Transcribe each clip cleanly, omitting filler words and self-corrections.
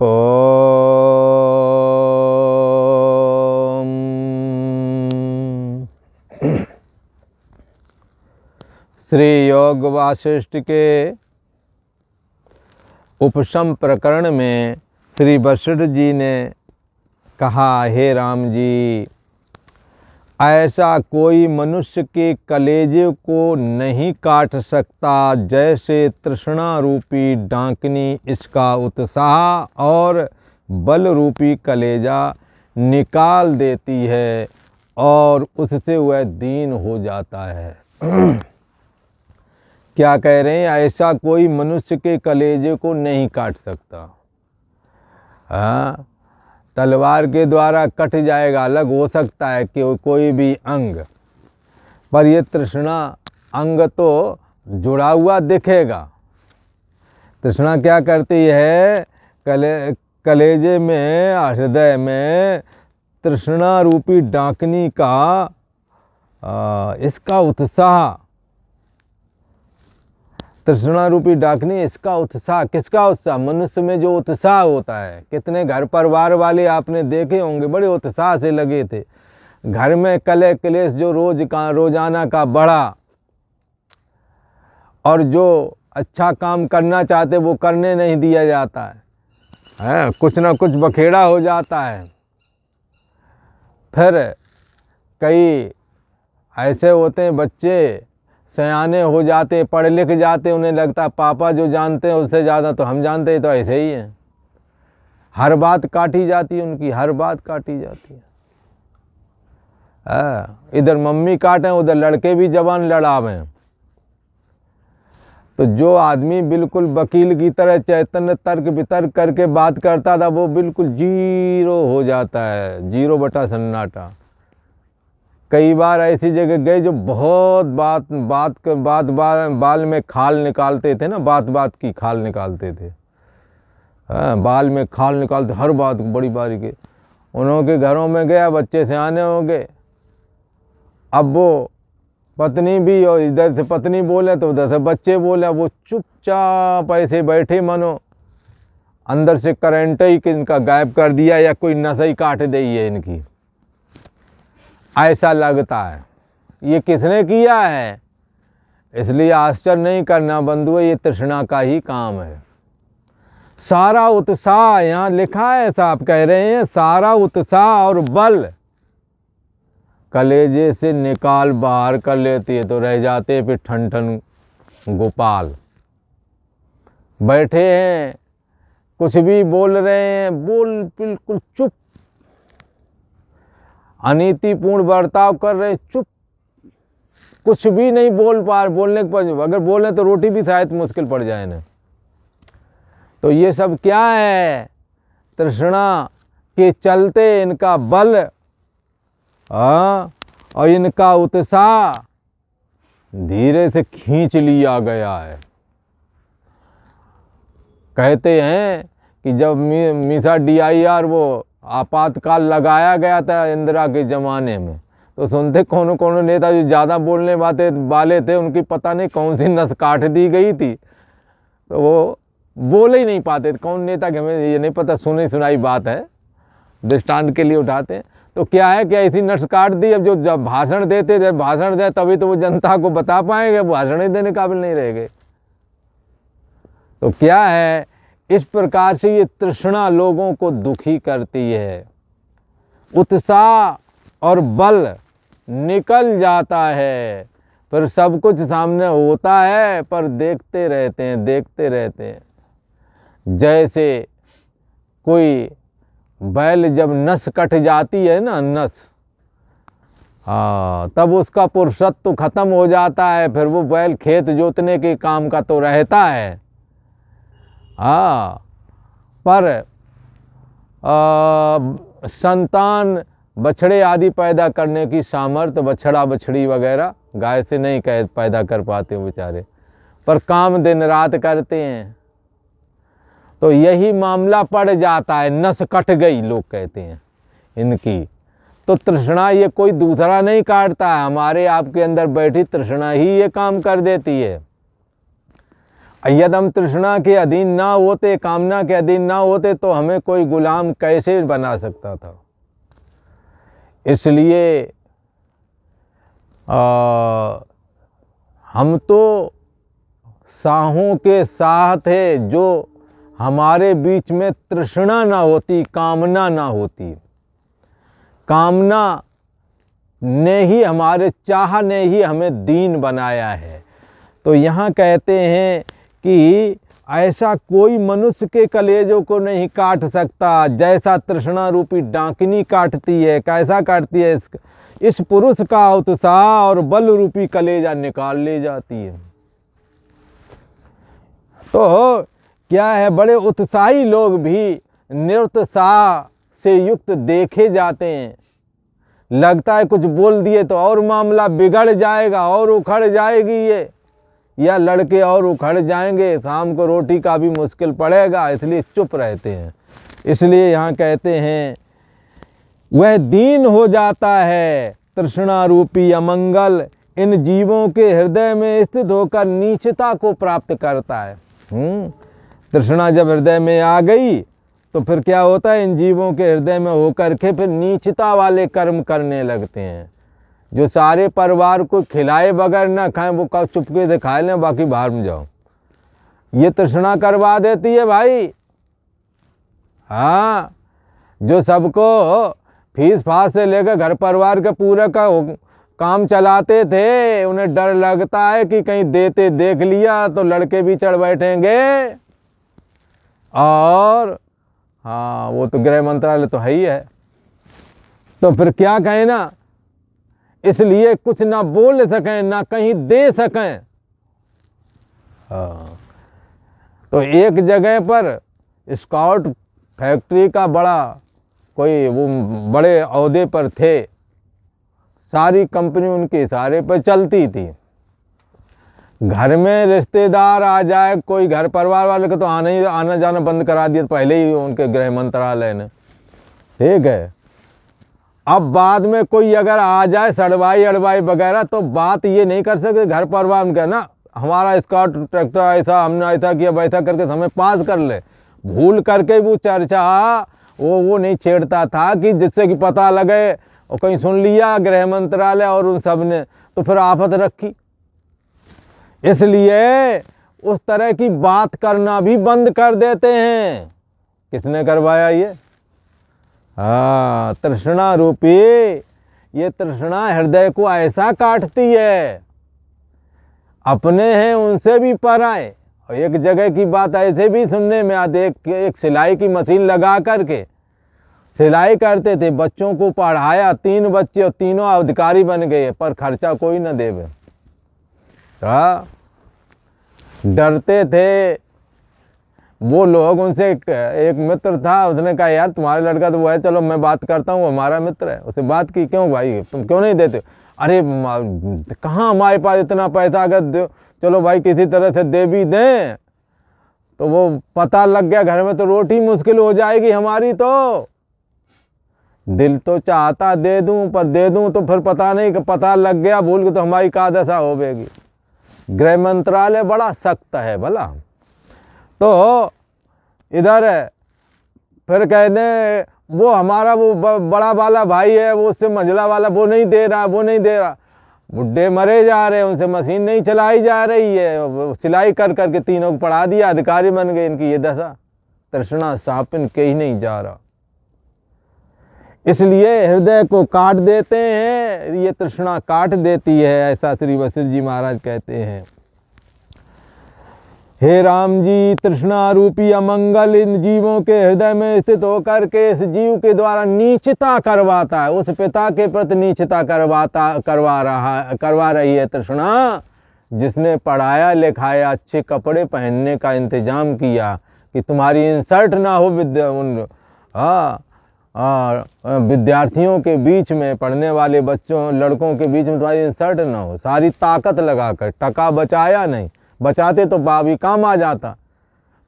ओम। श्री योग वासिष्ठ के उपशम प्रकरण में श्री वशिष्ठ जी ने कहा, हे राम जी, ऐसा कोई मनुष्य के कलेजे को नहीं काट सकता जैसे तृष्णा रूपी डांकनी इसका उत्साह और बल रूपी कलेजा निकाल देती है और उससे वह दीन हो जाता है। क्या कह रहे हैं? ऐसा कोई मनुष्य के कलेजे को नहीं काट सकता। हाँ, तलवार के द्वारा कट जाएगा, अलग हो सकता है कि कोई भी अंग, पर ये तृष्णा अंग तो जुड़ा हुआ दिखेगा। तृष्णा क्या करती है? कलेजे में, हृदय में तृष्णा रूपी डांकनी का इसका उत्साह, तृष्णा रूपी डाकनी इसका उत्साह। किसका उत्साह? मनुष्य में जो उत्साह होता है। कितने घर परिवार वाले आपने देखे होंगे, बड़े उत्साह से लगे थे। घर में कलह क्लेश जो रोजाना का बढ़ा, और जो अच्छा काम करना चाहते वो करने नहीं दिया जाता है, कुछ ना कुछ बखेड़ा हो जाता है। फिर कई ऐसे होते हैं बच्चे सयाने हो जाते, पढ़ लिख जाते, उन्हें लगता है पापा जो जानते हैं उससे ज़्यादा तो हम जानते हैं, तो ऐसे ही हैं। हर बात काटी जाती है उनकी, हर बात काटी जाती है। इधर मम्मी काटें, उधर लड़के भी जबान लड़ावें। तो जो आदमी बिल्कुल वकील की तरह चैतन्य तर्क वितर्क करके बात करता था, वो बिल्कुल जीरो हो जाता है, जीरो बटा सन्नाटा। कई बार ऐसी जगह गए जो बहुत बाल में खाल निकालते थे ना, बात की खाल निकालते थे। बाल में खाल निकालते, हर बात बड़ी बारी के। उन्हों के घरों में गया, बच्चे सियाने हो गए। अब वो पत्नी भी, और इधर से पत्नी बोले तो उधर से बच्चे बोले, वो चुपचाप ऐसे बैठे, मानो अंदर से करंट ही इनका गायब कर दिया या कोई नशा ही काट दी है इनकी, ऐसा लगता है। ये किसने किया है? इसलिए आश्चर्य नहीं करना बंधुओं, ये तृष्णा का ही काम है। सारा उत्साह, यहाँ लिखा है, साहब कह रहे हैं, सारा उत्साह और बल कलेजे से निकाल बाहर कर लेती है, तो रह जाते फिर ठन ठन गोपाल। बैठे हैं, कुछ भी बोल रहे हैं, बिल्कुल चुप, अनीतिपूर्ण बर्ताव कर रहे, चुप, कुछ भी नहीं बोल पा रहे। बोलने के, अगर बोले तो रोटी भी शायद मुश्किल पड़ जाए ना। तो ये सब क्या है? तृष्णा के चलते इनका बल और इनका उत्साह धीरे से खींच लिया गया है। कहते हैं कि जब मीसा DIR वो आपातकाल लगाया गया था इंदिरा के ज़माने में, तो सुनते कौन नेता जो ज़्यादा बोलने वाले थे, उनकी पता नहीं कौन सी नस काट दी गई थी, तो वो बोल ही नहीं पाते थे। कौन नेता के हमें ये नहीं पता, सुनी सुनाई बात है, दृष्टांत के लिए उठाते हैं। तो क्या है कि ऐसी नस काट दी। अब जो जब भाषण देते थे, भाषण दे तभी तो वो जनता को बता पाएंगे, भाषण ही देने काबिल नहीं रहेंगे। तो क्या है, इस प्रकार से ये तृष्णा लोगों को दुखी करती है। उत्साह और बल निकल जाता है, फिर सब कुछ सामने होता है, पर देखते रहते हैं, देखते रहते हैं। जैसे कोई बैल जब नस कट जाती है ना, नस, तब उसका पुरुषत्व खत्म हो जाता है। फिर वो बैल खेत जोतने के काम का तो रहता है, पर संतान, बछड़े आदि पैदा करने की सामर्थ्य बछड़ा बछड़ी वगैरह गाय से नहीं पैदा कर पाते बेचारे, पर काम दिन रात करते हैं। तो यही मामला पड़ जाता है, नस कट गई लोग कहते हैं इनकी। तो तृष्णा ये कोई दूसरा नहीं काटता है, हमारे आपके अंदर बैठी तृष्णा ही ये काम कर देती है। यदि हम तृष्णा के अधीन ना होते, कामना के अधीन ना होते, तो हमें कोई गुलाम कैसे बना सकता था। इसलिए हम तो शाहों के शाह थे, जो हमारे बीच में तृष्णा ना होती, कामना ना होती। कामना ने ही, हमारे चाह ने ही हमें दीन बनाया है। तो यहाँ कहते हैं कि ऐसा कोई मनुष्य के कलेजों को नहीं काट सकता जैसा तृष्णा रूपी डांकनी काटती है। कैसा काटती है? इस पुरुष का उत्साह और बल रूपी कलेजा निकाल ले जाती है। तो क्या है, बड़े उत्साही लोग भी निरुत्साह से युक्त देखे जाते हैं। लगता है कुछ बोल दिए तो और मामला बिगड़ जाएगा और उखड़ जाएगी ये, या लड़के और उखड़ जाएंगे, शाम को रोटी का भी मुश्किल पड़ेगा, इसलिए चुप रहते हैं। इसलिए यहाँ कहते हैं वह दीन हो जाता है। तृष्णा रूपी अमंगल इन जीवों के हृदय में स्थित होकर नीचता को प्राप्त करता है। तृष्णा जब हृदय में आ गई तो फिर क्या होता है, इन जीवों के हृदय में होकर के फिर नीचता वाले कर्म करने लगते हैं। जो सारे परिवार को खिलाए बगैर ना खाएं, वो कब चुपके से खा लें, बाकी बाहर में जाओ, ये तृष्णा करवा देती है भाई। हाँ, जो सबको फीस फास से लेकर घर परिवार के पूरे का काम चलाते थे, उन्हें डर लगता है कि कहीं देते देख लिया तो लड़के भी चढ़ बैठेंगे। और हाँ, वो तो गृह मंत्रालय तो है ही है, तो फिर क्या कहें ना, इसलिए कुछ ना बोल सकें ना कहीं दे सकें। हाँ, तो एक जगह पर स्काउट फैक्ट्री का बड़ा कोई वो बड़े ओहदे पर थे, सारी कंपनी उनके इशारे पर चलती थी। घर में रिश्तेदार आ जाए, कोई घर परिवार वाले को तो आना जाना बंद करा दिया पहले ही उनके गृह मंत्रालय ने, ठीक है। अब बाद में कोई अगर आ जाए सड़वाई अड़वाई वगैरह, तो बात ये नहीं कर सकते घर परिवार में, कहना हमारा स्काउट ट्रैक्टर ऐसा, हमने ऐसा किया वैसा करके हमें पास कर ले। भूल करके वो चर्चा वो नहीं छेड़ता था कि जिससे कि पता लगे और कहीं सुन लिया गृह मंत्रालय और उन सब ने, तो फिर आफत रखी। इसलिए उस तरह की बात करना भी बंद कर देते हैं। किसने करवाया ये? हाँ, तृष्णा रूपी ये तृष्णा हृदय को ऐसा काटती है, अपने हैं उनसे भी पराए। और एक जगह की बात ऐसे भी सुनने में आती, एक सिलाई की मशीन लगा करके सिलाई करते थे, बच्चों को पढ़ाया, 3 बच्चे और तीनों अधिकारी बन गए, पर खर्चा कोई न देवे। हाँ, डरते थे वो लोग उनसे। एक मित्र था, उसने कहा यार तुम्हारा लड़का तो वो है, चलो मैं बात करता हूँ, हमारा मित्र है। उससे बात की, क्यों भाई तुम क्यों नहीं देते? अरे कहाँ हमारे पास इतना पैसा, अगर चलो भाई किसी तरह से दे भी दें तो वो पता लग गया घर में तो रोटी मुश्किल हो जाएगी हमारी। तो दिल तो चाहता दे दूं, पर दे दूं तो फिर पता नहीं कि पता लग गया भूल के तो हमारी का दशा होगी। गृह मंत्रालय बड़ा सख्त है भला। तो इधर फिर कहते वो हमारा वो बड़ा वाला भाई है, वो उससे मंझला वाला वो नहीं दे रहा, वो नहीं दे रहा। बुढ़े मरे जा रहे हैं, उनसे मशीन नहीं चलाई जा रही है, सिलाई कर करके तीनों को पढ़ा दिया, अधिकारी बन गए। इनकी ये दशा, तृष्णा सापिन कहीं नहीं जा रहा। इसलिए हृदय को काट देते हैं, ये तृष्णा काट देती है, ऐसा श्री वशिष्ठ जी महाराज कहते हैं। हे राम जी, तृष्णा रूपी अमंगल इन जीवों के हृदय में स्थित होकर के इस जीव के द्वारा नीचता करवाता है, उस पिता के प्रति नीचता करवा रही है तृष्णा, जिसने पढ़ाया लिखाया, अच्छे कपड़े पहनने का इंतजाम किया कि तुम्हारी इंसल्ट ना हो विद्यार्थियों के बीच में, पढ़ने वाले बच्चों लड़कों के बीच में तुम्हारी इंसल्ट ना हो। सारी ताकत लगाकर टका बचाया नहीं, बचाते तो बाबी काम आ जाता।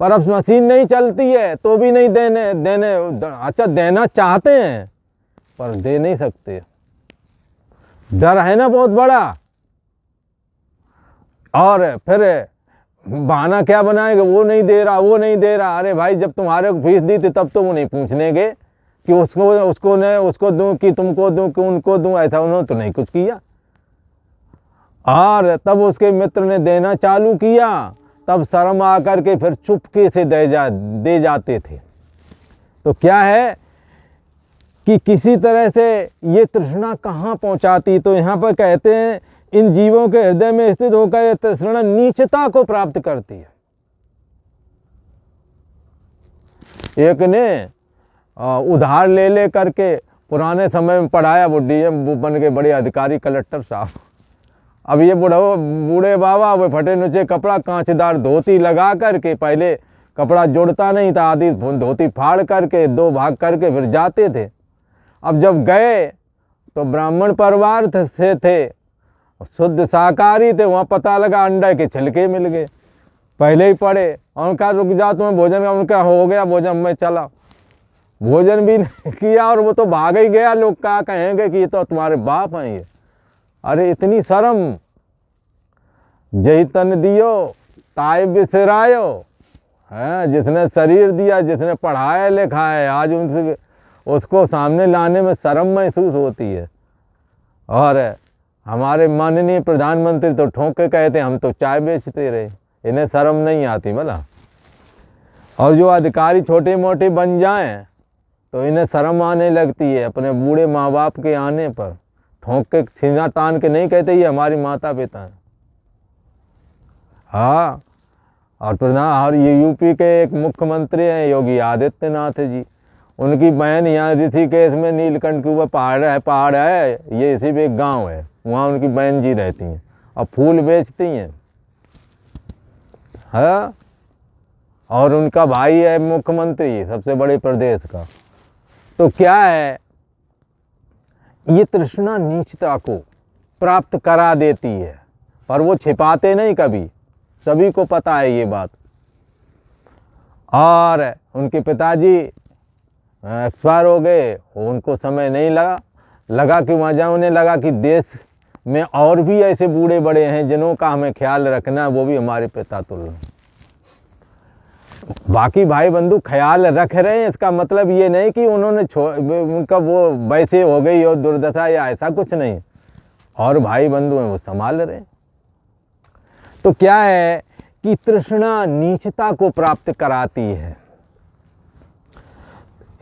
पर अब मशीन नहीं चलती है तो भी नहीं देने अच्छा देना चाहते हैं पर दे नहीं सकते, डर है ना बहुत बड़ा। और फिर बहाना क्या बनाएगा, वो नहीं दे रहा, वो नहीं दे रहा। अरे भाई, जब तुम्हारे को फीस दी थी तब तो वो नहीं पूछने गए कि उसको दूं कि तुमको दूं कि उनको दूं, ऐसा उन्होंने तो नहीं कुछ किया। और तब उसके मित्र ने देना चालू किया, तब शर्म आकर के फिर चुपके से दे जाते थे। तो क्या है कि किसी तरह से ये तृष्णा कहाँ पहुँचाती, तो यहाँ पर कहते हैं इन जीवों के हृदय में स्थित होकर ये तृष्णा नीचता को प्राप्त करती है। एक ने उधार ले करके पुराने समय में पढ़ाया, वो डीएम वो बन गए बड़े अधिकारी, कलेक्टर साहब। अब ये बूढ़े बाबा वो फटे नुचे कपड़ा कांचदार धोती लगा करके, पहले कपड़ा जोड़ता नहीं था, आधी धोती फाड़ करके 2 भाग करके फिर जाते थे। अब जब गए तो ब्राह्मण परिवार से थे, शुद्ध शाकाहारी थे, वहाँ पता लगा अंडे के छिलके मिल गए, पहले ही पड़े। उनका रुक जा तुम्हें भोजन का, उनका हो गया भोजन, मैं चला। भोजन भी नहीं किया और वो तो भाग ही गया। लोग क्या कहेंगे कि ये तो तुम्हारे बाप हैं ये। अरे इतनी शर्म, जही तन दियो ताय बिसरायो है। जिसने शरीर दिया, जिसने पढ़ाया लिखाया, आज उनसे उसको सामने लाने में शर्म महसूस होती है। और हमारे माननीय प्रधानमंत्री तो ठोक के कहते हम तो चाय बेचते रहे, इन्हें शर्म नहीं आती भला। और जो अधिकारी छोटे मोटे बन जाएं तो इन्हें शर्म आने लगती है अपने बूढ़े माँ बाप के आने पर। ठोक के सीना तान के नहीं कहते ये हमारी माता पिता हैं। हाँ, और ये यूपी के एक मुख्यमंत्री हैं योगी आदित्यनाथ जी। उनकी बहन यहाँ ऋषिकेश में नीलकंठ के ऊपर पहाड़ है, ये इसी भी एक गांव है, वहाँ उनकी बहन जी रहती हैं और फूल बेचती हैं। हाँ, और उनका भाई है मुख्यमंत्री सबसे बड़े प्रदेश का। तो क्या है, ये तृष्णा नीचता को प्राप्त करा देती है, पर वो छिपाते नहीं कभी, सभी को पता है ये बात। और उनके पिताजी एक्सपायर हो गए, उनको समय नहीं लगा कि वहाँ जाए। उन्हें लगा कि देश में और भी ऐसे बूढ़े बड़े हैं जिनका हमें ख्याल रखना है, वो भी हमारे पिता तुल्य हैं। बाकी भाई बंधु ख्याल रख रहे हैं, इसका मतलब ये नहीं कि उन्होंने उनका वो वैसे हो गई और दुर्दशा या ऐसा कुछ नहीं। और भाई बंधु हैं वो संभाल रहे हैं। तो क्या है कि तृष्णा नीचता को प्राप्त कराती है।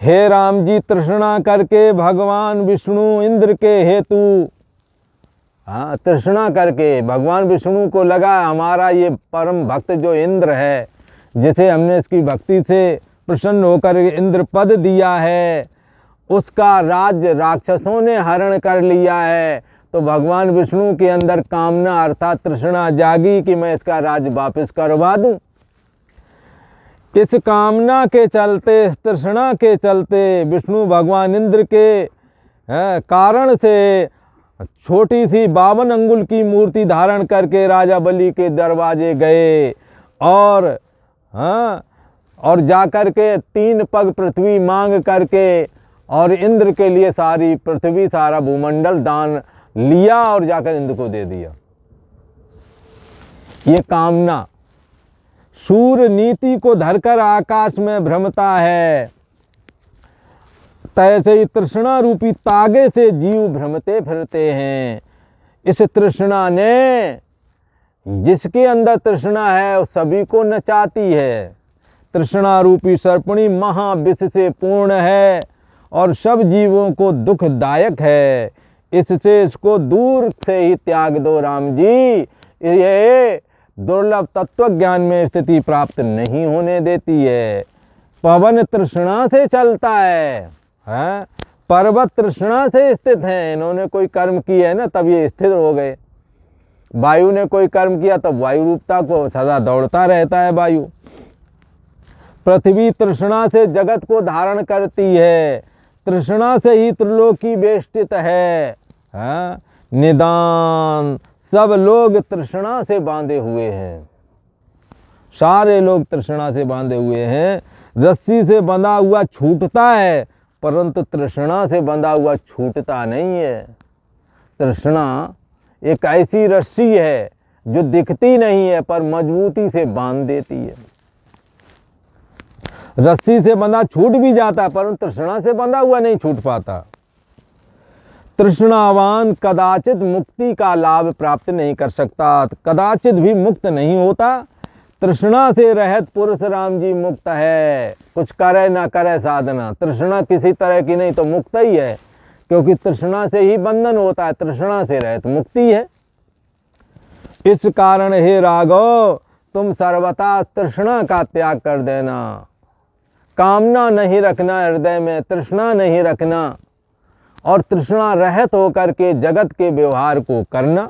हे राम जी, तृष्णा करके भगवान विष्णु इंद्र के हेतु, हाँ, तृष्णा करके भगवान विष्णु को लगा हमारा ये परम भक्त जो इंद्र है, जिसे हमने इसकी भक्ति से प्रसन्न होकर इंद्र पद दिया है, उसका राज्य राक्षसों ने हरण कर लिया है। तो भगवान विष्णु के अंदर कामना अर्थात तृष्णा जागी कि मैं इसका राज्य वापस करवा दूं। इस कामना के चलते, इस तृष्णा के चलते विष्णु भगवान इंद्र के कारण से छोटी सी 52 अंगुल की मूर्ति धारण करके राजा बलि के दरवाजे गए और जाकर के 3 पग पृथ्वी मांग करके और इंद्र के लिए सारी पृथ्वी, सारा भूमंडल दान लिया और जाकर इंद्र को दे दिया। ये कामना सूर्य नीति को धरकर आकाश में भ्रमता है, तैसे ही तृष्णा रूपी तागे से जीव भ्रमते फिरते हैं। इस तृष्णा ने, जिसके अंदर तृष्णा है, उस सभी को नचाती है। तृष्णा रूपी सर्पणी महाविष से पूर्ण है और सब जीवों को दुखदायक है। इससे इसको दूर से ही त्याग दो राम जी। ये दुर्लभ तत्व ज्ञान में स्थिति प्राप्त नहीं होने देती है। पवन तृष्णा से चलता है, पर्वत तृष्णा से स्थित है। इन्होंने कोई कर्म किया है ना, तब ये स्थिर हो गए। वायु ने कोई कर्म किया तब वायु रूपता को सदा दौड़ता रहता है वायु। पृथ्वी तृष्णा से जगत को धारण करती है, तृष्णा से ही त्रिलोकी बेष्टित है। निदान सब लोग तृष्णा से बांधे हुए हैं, सारे लोग तृष्णा से बांधे हुए हैं। रस्सी से बंधा हुआ छूटता है, परंतु तृष्णा से बंधा हुआ छूटता नहीं है। तृष्णा एक ऐसी रस्सी है जो दिखती नहीं है पर मजबूती से बांध देती है। रस्सी से बंधा छूट भी जाता है परंतु तृष्णा से बंधा हुआ नहीं छूट पाता। तृष्णावान कदाचित मुक्ति का लाभ प्राप्त नहीं कर सकता, कदाचित भी मुक्त नहीं होता। तृष्णा से रहित पुरुष राम जी मुक्त है, कुछ करे ना करे साधना, तृष्णा किसी तरह की नहीं तो मुक्त ही है, क्योंकि तृष्णा से ही बंधन होता है, तृष्णा से रहित मुक्ति है। इस कारण हे राघव तुम सर्वथा तृष्णा का त्याग कर देना, कामना नहीं रखना हृदय में, तृष्णा नहीं रखना और तृष्णा रहित होकर के जगत के व्यवहार को करना।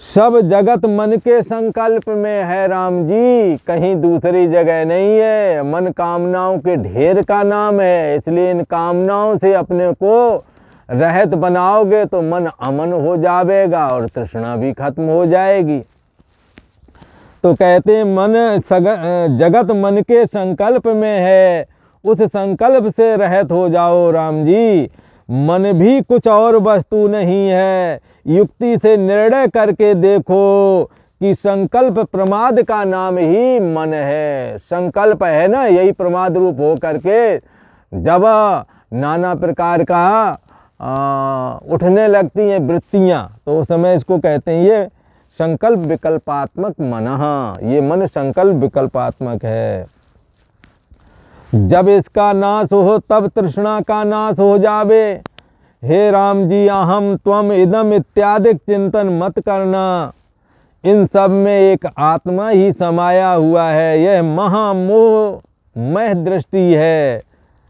सब जगत मन के संकल्प में है राम जी, कहीं दूसरी जगह नहीं है। मन कामनाओं के ढेर का नाम है, इसलिए इन कामनाओं से अपने को रहित बनाओगे तो मन अमन हो जाएगा और तृष्णा भी खत्म हो जाएगी। तो कहते मन जगत मन के संकल्प में है, उस संकल्प से रहित हो जाओ राम जी। मन भी कुछ और वस्तु नहीं है, युक्ति से निर्णय करके देखो कि संकल्प प्रमाद का नाम ही मन है। संकल्प है ना, यही प्रमाद रूप हो करके जब नाना प्रकार का उठने लगती हैं वृत्तियाँ, तो उस समय इसको कहते हैं ये संकल्प विकल्पात्मक मन। ये मन संकल्प विकल्पात्मक है। जब इसका नाश हो तब तृष्णा का नाश हो जावे। हे राम जी अहम त्वम इदम इत्यादि चिंतन मत करना, इन सब में एक आत्मा ही समाया हुआ है। यह महामोहमय दृष्टि है।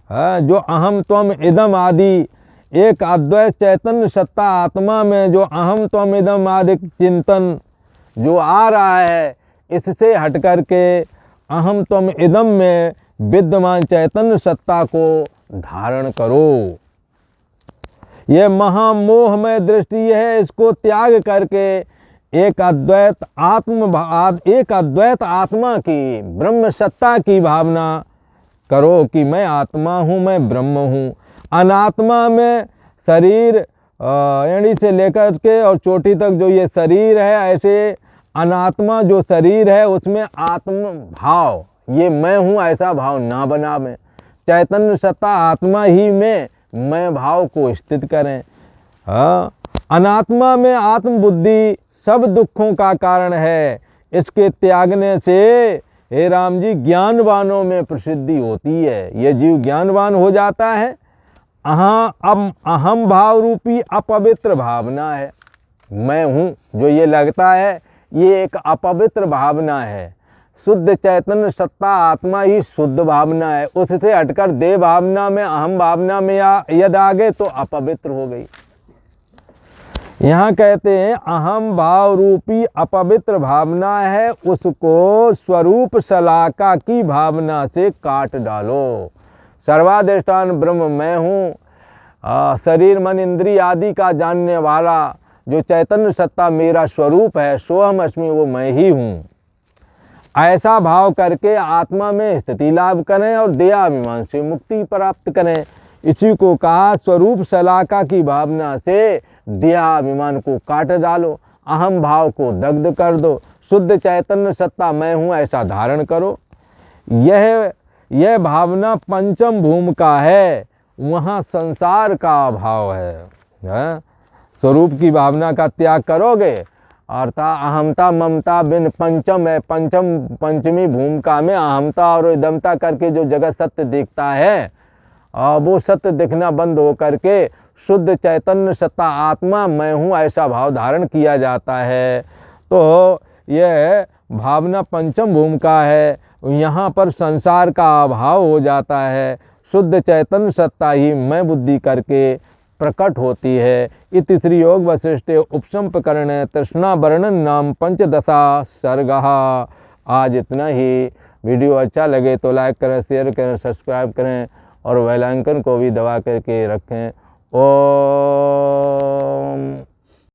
जो अहम त्वम इदम आदि एक अद्वैत चैतन्य सत्ता आत्मा में जो अहम त्वम इदम आदि चिंतन जो आ रहा है, इससे हट करके अहम त्वम इदम में विद्यमान चैतन्य सत्ता को धारण करो। यह महामोहमय दृष्टि है, इसको त्याग करके एक अद्वैत आत्मा की ब्रह्म सत्ता की भावना करो कि मैं आत्मा हूँ, मैं ब्रह्म हूँ। अनात्मा में शरीर एड़ी से लेकर के और चोटी तक जो ये शरीर है, ऐसे अनात्मा जो शरीर है उसमें आत्म भाव, ये मैं हूँ ऐसा भाव ना बनावें। चैतन्य सत्ता आत्मा ही में मैं भाव को स्थित करें। अनात्मा में आत्मबुद्धि सब दुखों का कारण है। इसके त्यागने से हे राम जी ज्ञानवानों में प्रसिद्धि होती है। ये जीव ज्ञानवान हो जाता है। अब अहम भाव रूपी अपवित्र भावना है, मैं हूँ जो ये लगता है, ये एक अपवित्र भावना है। शुद्ध चैतन्य सत्ता आत्मा ही शुद्ध भावना है। उससे हटकर देह भावना में, अहम भावना में यद आ गए तो अपवित्र हो गई। यहाँ कहते हैं अहम भाव रूपी अपवित्र भावना है, उसको स्वरूप शलाका की भावना से काट डालो। सर्वाधिष्ठान ब्रह्म मैं हूँ, शरीर मन इंद्रिय आदि का जानने वाला जो चैतन्य सत्ता मेरा स्वरूप है, सोहम अस्मि, वो मैं ही हूँ। ऐसा भाव करके आत्मा में स्थिति लाभ करें और देहाभिमान से मुक्ति प्राप्त करें। इसी को कहा स्वरूप शलाका की भावना से देहाभिमान को काट डालो, अहम भाव को दग्ध कर दो, शुद्ध चैतन्य सत्ता मैं हूँ ऐसा धारण करो। यह भावना पंचम भूमि का है, वहाँ संसार का अभाव है। स्वरूप की भावना का त्याग करोगे अर्थात अहमता ममता बिन पंचम है, पंचमी भूमिका में अहमता और इदमता करके जो जगत सत्य दिखता है, वो सत्य दिखना बंद हो करके शुद्ध चैतन्य सत्ता आत्मा मैं हूँ ऐसा भाव धारण किया जाता है। तो यह भावना पंचम भूमिका है, यहाँ पर संसार का अभाव हो जाता है। शुद्ध चैतन्य सत्ता ही मैं बुद्धि करके प्रकट होती है। इति श्री योग वशिष्ठ उपशम प्रकरण तृष्णा वर्णन नाम पंचदशा सर्गः। आज इतना ही। वीडियो अच्छा लगे तो लाइक करें, शेयर करें, सब्सक्राइब करें और बेल आइकन को भी दबा करके रखें। ओम